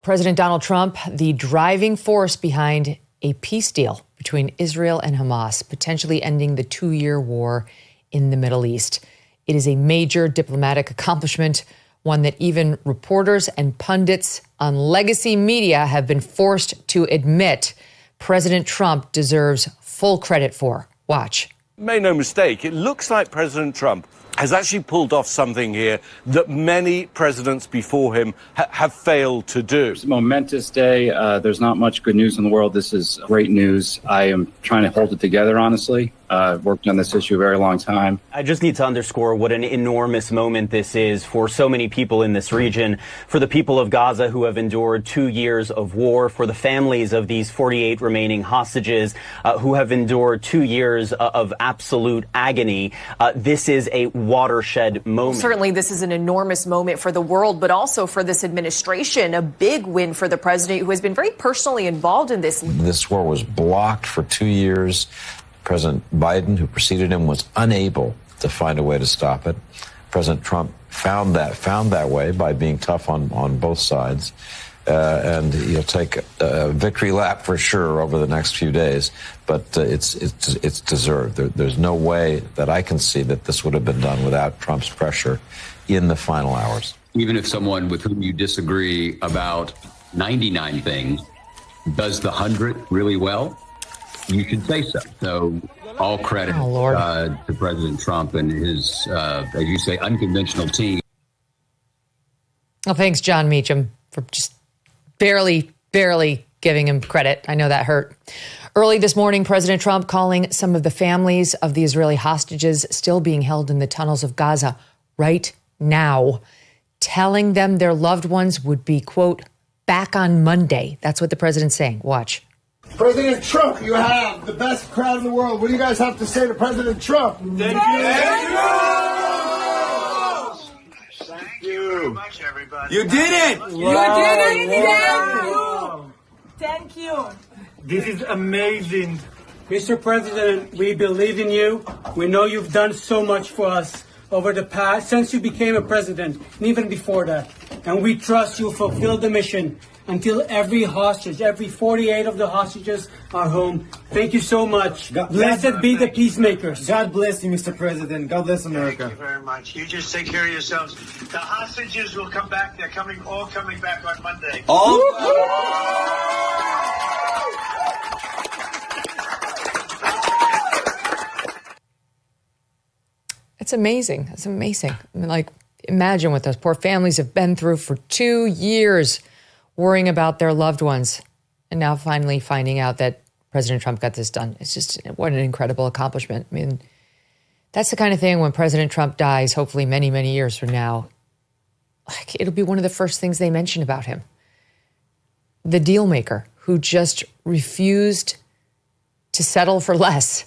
President Donald Trump, the driving force behind a peace deal between Israel and Hamas, potentially ending the 2-year war in the Middle East. It is a major diplomatic accomplishment, one that even reporters and pundits on legacy media have been forced to admit President Trump deserves full credit for. Watch. Make no mistake, it looks like President Trump has actually pulled off something here that many presidents before him have failed to do. It's a momentous day. There's not much good news in the world. This is great news. I am trying to hold it together, honestly. I've worked on this issue a very long time. I just need to underscore what an enormous moment this is for so many people in this region, for the people of Gaza who have endured 2 years of war, for the families of these 48 remaining hostages who have endured 2 years of absolute agony. This is a watershed moment. Certainly, this is an enormous moment for the world, but also for this administration, a big win for the president who has been very personally involved in this. This war was blocked for 2 years. President Biden, who preceded him, was unable to find a way to stop it. President Trump found that way by being tough on both sides. And he'll take a victory lap for sure over the next few days, but it's deserved. There's no way that I can see that this would have been done without Trump's pressure in the final hours. Even if someone with whom you disagree about 99 things does the 100 really well, you should say so. So all credit to President Trump and his, as you say, unconventional team. Well, thanks, John Meacham, for just barely giving him credit. I know that hurt. Early this morning, President Trump calling some of the families of the Israeli hostages still being held in the tunnels of Gaza right now, telling them their loved ones would be, quote, back on Monday. That's what the president's saying. Watch. President Trump, you have the best crowd in the world. What do you guys have to say to President Trump? Thank you. Thank you very much, everybody. You did it. Wow. You did it. Wow. Thank you. This is amazing. Mr. President, we believe in you. We know you've done so much for us over the past, since you became a president, and even before that. And we trust you fulfill the mission until every hostage, every 48 of the hostages are home. Thank you so much. Blessed be the peacemakers. God bless you, Mr. President. God bless America. Thank you very much. You just take care of yourselves. The hostages will come back. They're all coming back on Monday. It's amazing. It's amazing. I mean, like, imagine what those poor families have been through for 2 years, worrying about their loved ones, and now finally finding out that President Trump got this done. It's just, what an incredible accomplishment. I mean, that's the kind of thing when President Trump dies, hopefully many, many years from now, like, it'll be one of the first things they mention about him. The Dealmaker, who just refused to settle for less,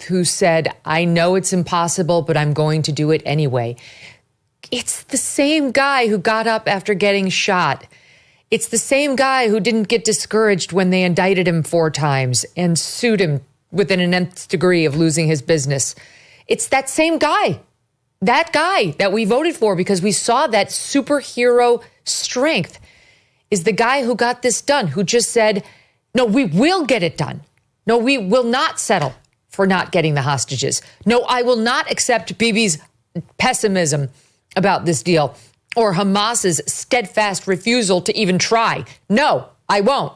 who said, I know it's impossible, but I'm going to do it anyway. It's the same guy who got up after getting shot. It's the same guy who didn't get discouraged when they indicted him 4 times and sued him within an nth degree of losing his business. It's that same guy, that guy that we voted for because we saw that superhero strength, is the guy who got this done, who just said, no, we will get it done. No, we will not settle for not getting the hostages. No, I will not accept Bibi's pessimism about this deal or Hamas's steadfast refusal to even try. No, I won't.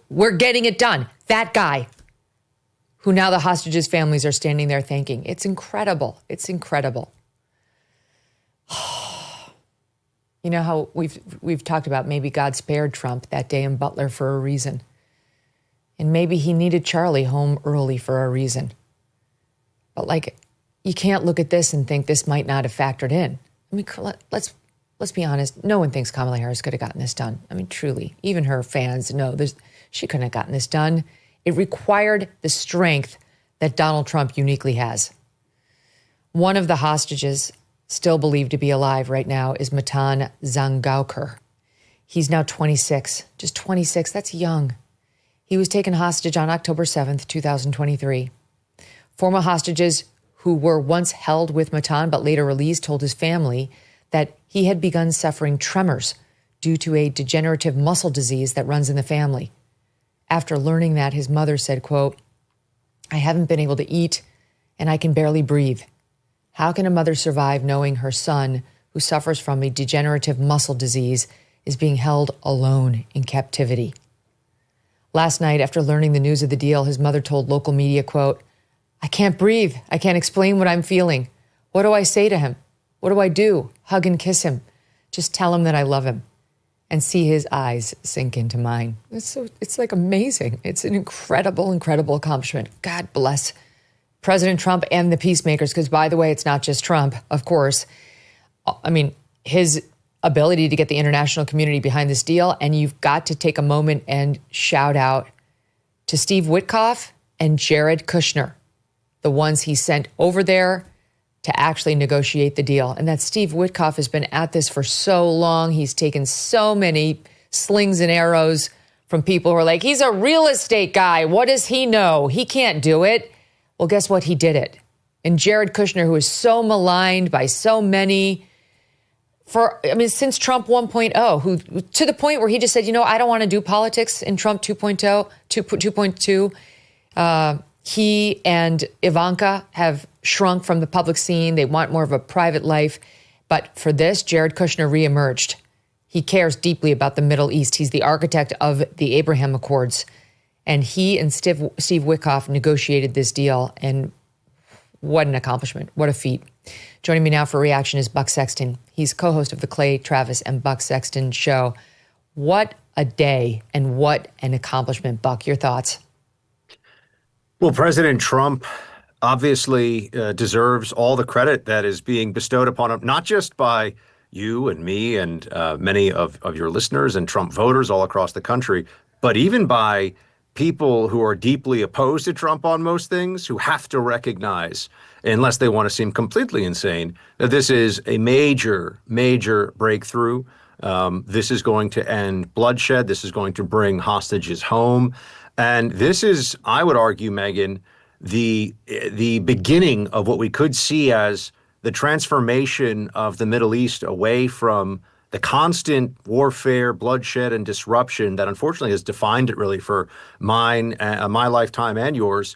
We're getting it done. That guy who now the hostages' families are standing there thanking. It's incredible. It's incredible. You know how we've talked about maybe God spared Trump that day in Butler for a reason. And maybe he needed Charlie home early for a reason. But like, you can't look at this and think this might not have factored in. I mean, let's be honest. No one thinks Kamala Harris could have gotten this done. I mean, truly, even her fans know she couldn't have gotten this done. It required the strength that Donald Trump uniquely has. One of the hostages, still believed to be alive right now, is Matan Zangaukar. He's now 26, just 26. That's young. He was taken hostage on October 7th, 2023. Former hostages who were once held with Matan but later released told his family that he had begun suffering tremors due to a degenerative muscle disease that runs in the family. After learning that, his mother said, quote, "I haven't been able to eat and I can barely breathe. How can a mother survive knowing her son, who suffers from a degenerative muscle disease, is being held alone in captivity?" Last night, after learning the news of the deal, his mother told local media, quote, "I can't breathe. I can't explain what I'm feeling. What do I say to him? What do I do? Hug and kiss him. Just tell him that I love him," and see his eyes sink into mine. It's like amazing. It's an incredible, incredible accomplishment. God bless President Trump and the peacemakers, because, by the way, it's not just Trump, of course. I mean, his ability to get the international community behind this deal, and you've got to take a moment and shout out to Steve Witkoff and Jared Kushner, the ones he sent over there to actually negotiate the deal. And that Steve Witkoff has been at this for so long. He's taken so many slings and arrows from people who are like, he's a real estate guy. What does he know? He can't do it. Well, guess what? He did it. And Jared Kushner, who is so maligned by so many since Trump 1.0, who to the point where he just said, I don't want to do politics in Trump 2.2. He and Ivanka have shrunk from the public scene. They want more of a private life. But for this, Jared Kushner reemerged. He cares deeply about the Middle East. He's the architect of the Abraham Accords. And he and Steve Witkoff negotiated this deal. And what an accomplishment. What a feat. Joining me now for reaction is Buck Sexton. He's co-host of the Clay Travis and Buck Sexton Show. What a day and what an accomplishment. Buck, your thoughts? Well, President Trump obviously deserves all the credit that is being bestowed upon him, not just by you and me and many of your listeners and Trump voters all across the country, but even by people who are deeply opposed to Trump on most things, who have to recognize, unless they want to seem completely insane, that this is a major, major breakthrough. This is going to end bloodshed. This is going to bring hostages home. And this is, I would argue, Megyn, the beginning of what we could see as the transformation of the Middle East away from the constant warfare, bloodshed, and disruption that unfortunately has defined it really for my lifetime and yours,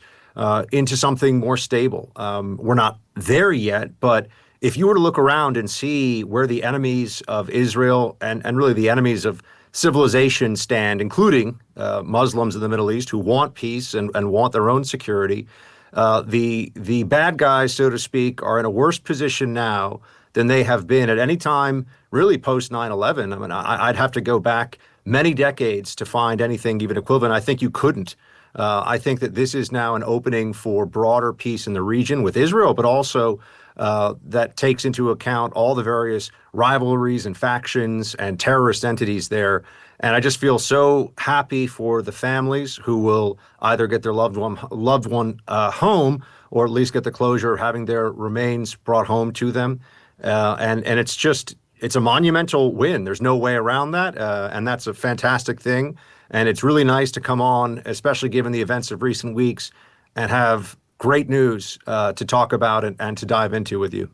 into something more stable. We're not there yet, but if you were to look around and see where the enemies of Israel and really the enemies of civilization stand, including Muslims in the Middle East who want peace and want their own security, the bad guys, so to speak, are in a worse position now than they have been at any time, really post 9/11. I mean, I'd have to go back many decades to find anything even equivalent. I think you couldn't. I think that this is now an opening for broader peace in the region with Israel, but also that takes into account all the various rivalries and factions and terrorist entities there. And I just feel so happy for the families who will either get their loved one home, or at least get the closure of having their remains brought home to them. And it's a monumental win. There's no way around that. And that's a fantastic thing. And it's really nice to come on, especially given the events of recent weeks, and have great news to talk about and to dive into with you.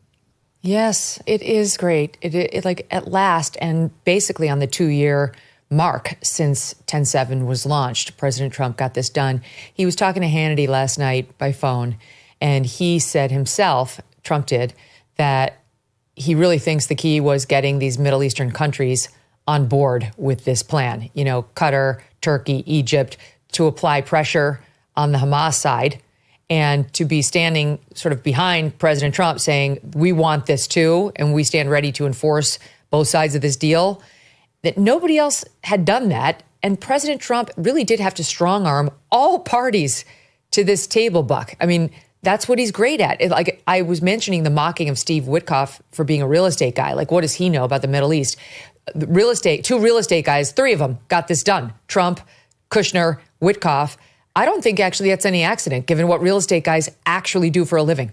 Yes, it is great. It like at last, and basically on the 2-year mark since 10/7 was launched, President Trump got this done. He was talking to Hannity last night by phone, and he said himself, Trump did, that he really thinks the key was getting these Middle Eastern countries on board with this plan. Qatar, Turkey, Egypt, to apply pressure on the Hamas side and to be standing sort of behind President Trump saying, we want this too, and we stand ready to enforce both sides of this deal. That nobody else had done that. And President Trump really did have to strong arm all parties to this table, Buck. I mean, that's what he's great at. Like I was mentioning the mocking of Steve Witkoff for being a real estate guy. Like, what does he know about the Middle East? Two real estate guys, 3 of them got this done. Trump, Kushner, Witkoff. I don't think actually that's any accident, given what real estate guys actually do for a living.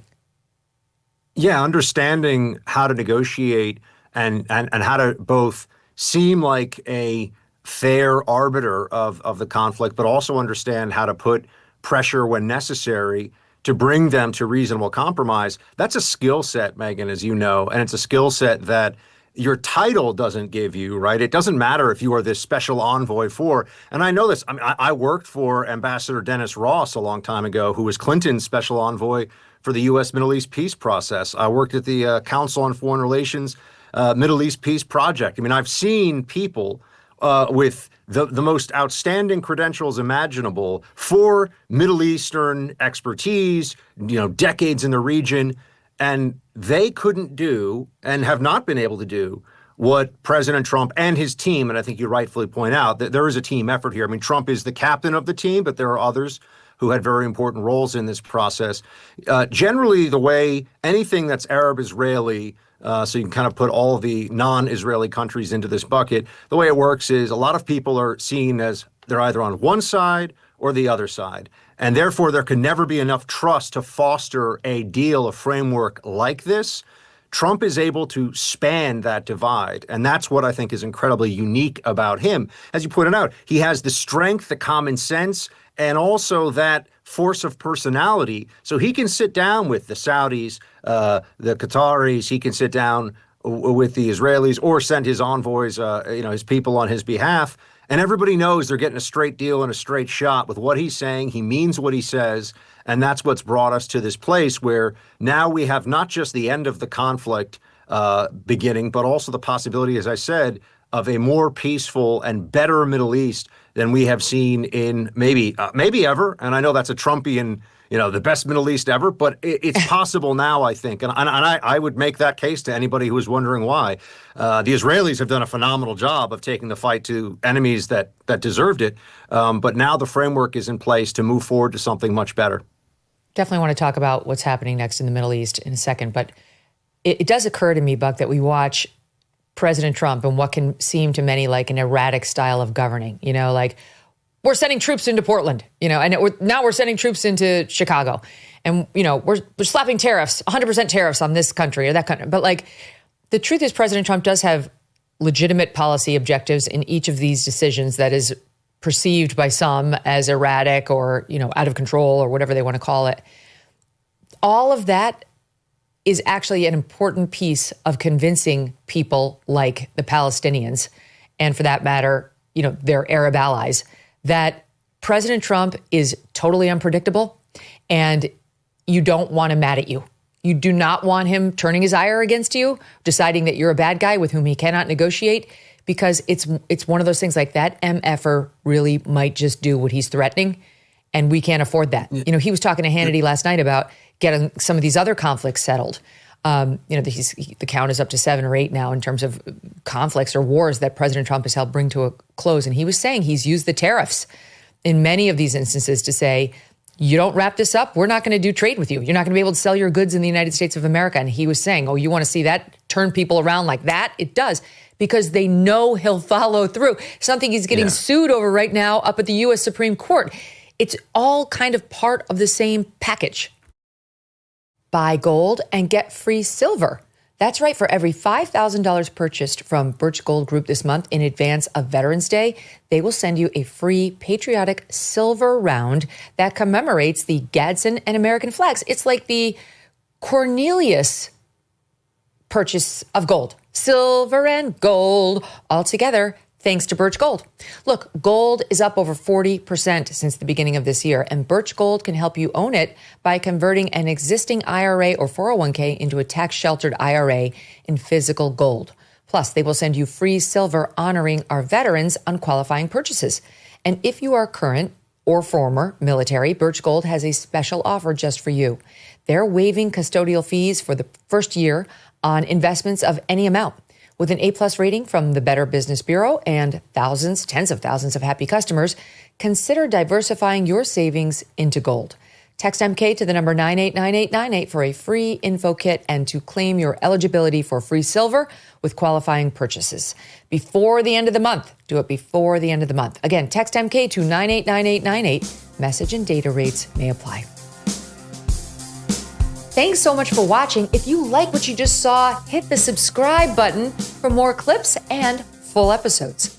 Yeah, understanding how to negotiate and how to both seem like a fair arbiter of the conflict, but also understand how to put pressure when necessary to bring them to reasonable compromise. That's a skill set, Megyn, as you know, and it's a skill set that your title doesn't give you, right? It doesn't matter if you are this special envoy for, and I know this, I mean, I worked for Ambassador Dennis Ross a long time ago, who was Clinton's special envoy for the U.S. Middle East peace process. I worked at the Council on Foreign Relations Middle East Peace Project. I mean, I've seen people with the most outstanding credentials imaginable for Middle Eastern expertise, decades in the region, and they couldn't do and have not been able to do what President Trump and his team, and I think you rightfully point out that there is a team effort here. I mean, Trump is the captain of the team, but there are others who had very important roles in this process. Generally, the way anything that's Arab-Israeli, so you can kind of put all of the non-Israeli countries into this bucket, the way it works is a lot of people are seen as they're either on one side or the other side. And therefore, there can never be enough trust to foster a deal, a framework like this. Trump is able to span that divide. And that's what I think is incredibly unique about him. As you pointed out, he has the strength, the common sense, and also that force of personality. So he can sit down with the Saudis, the Qataris, he can sit down with the Israelis or send his envoys, his people on his behalf. And everybody knows they're getting a straight deal and a straight shot with what he's saying. He means what he says. And that's what's brought us to this place where now we have not just the end of the conflict beginning, but also the possibility, as I said, of a more peaceful and better Middle East than we have seen in maybe ever. And I know that's a Trumpian, the best Middle East ever, but it's possible now, I think. And I would make that case to anybody who is wondering why. The Israelis have done a phenomenal job of taking the fight to enemies that deserved it. But now the framework is in place to move forward to something much better. Definitely want to talk about what's happening next in the Middle East in a second. But it does occur to me, Buck, that we watch President Trump and what can seem to many like an erratic style of governing, like we're sending troops into Portland, and now we're sending troops into Chicago, and, we're slapping tariffs, 100% tariffs on this country or that country. But like the truth is President Trump does have legitimate policy objectives in each of these decisions that is perceived by some as erratic or, out of control or whatever they want to call it. All of that is actually an important piece of convincing people like the Palestinians, and for that matter, their Arab allies, that President Trump is totally unpredictable and you don't want him mad at you. You do not want him turning his ire against you, deciding that you're a bad guy with whom he cannot negotiate, because it's one of those things like that MFer really might just do what he's threatening, and we can't afford that. He was talking to Hannity last night about getting some of these other conflicts settled. The count is up to 7 or 8 now in terms of conflicts or wars that President Trump has helped bring to a close. And he was saying he's used the tariffs in many of these instances to say, you don't wrap this up, we're not going to do trade with you. You're not going to be able to sell your goods in the United States of America. And he was saying, you want to see that turn people around like that? It does, because they know he'll follow through. Something he's getting sued over right now up at the U.S. Supreme Court. It's all kind of part of the same package. Buy gold and get free silver. That's right. For every $5,000 purchased from Birch Gold Group this month in advance of Veterans Day, they will send you a free patriotic silver round that commemorates the Gadsden and American flags. It's like the Cornelius purchase of gold. Silver and gold all together, thanks to Birch Gold. Look, gold is up over 40% since the beginning of this year, and Birch Gold can help you own it by converting an existing IRA or 401k into a tax-sheltered IRA in physical gold. Plus, they will send you free silver honoring our veterans on qualifying purchases. And if you are current or former military, Birch Gold has a special offer just for you. They're waiving custodial fees for the first year on investments of any amount. With an A+ rating from the Better Business Bureau and tens of thousands of happy customers, consider diversifying your savings into gold. Text MK to the number 989898 for a free info kit and to claim your eligibility for free silver with qualifying purchases. Before the end of the month. Do it before the end of the month. Again, text MK to 989898. Message and data rates may apply. Thanks so much for watching. If you like what you just saw, hit the subscribe button for more clips and full episodes.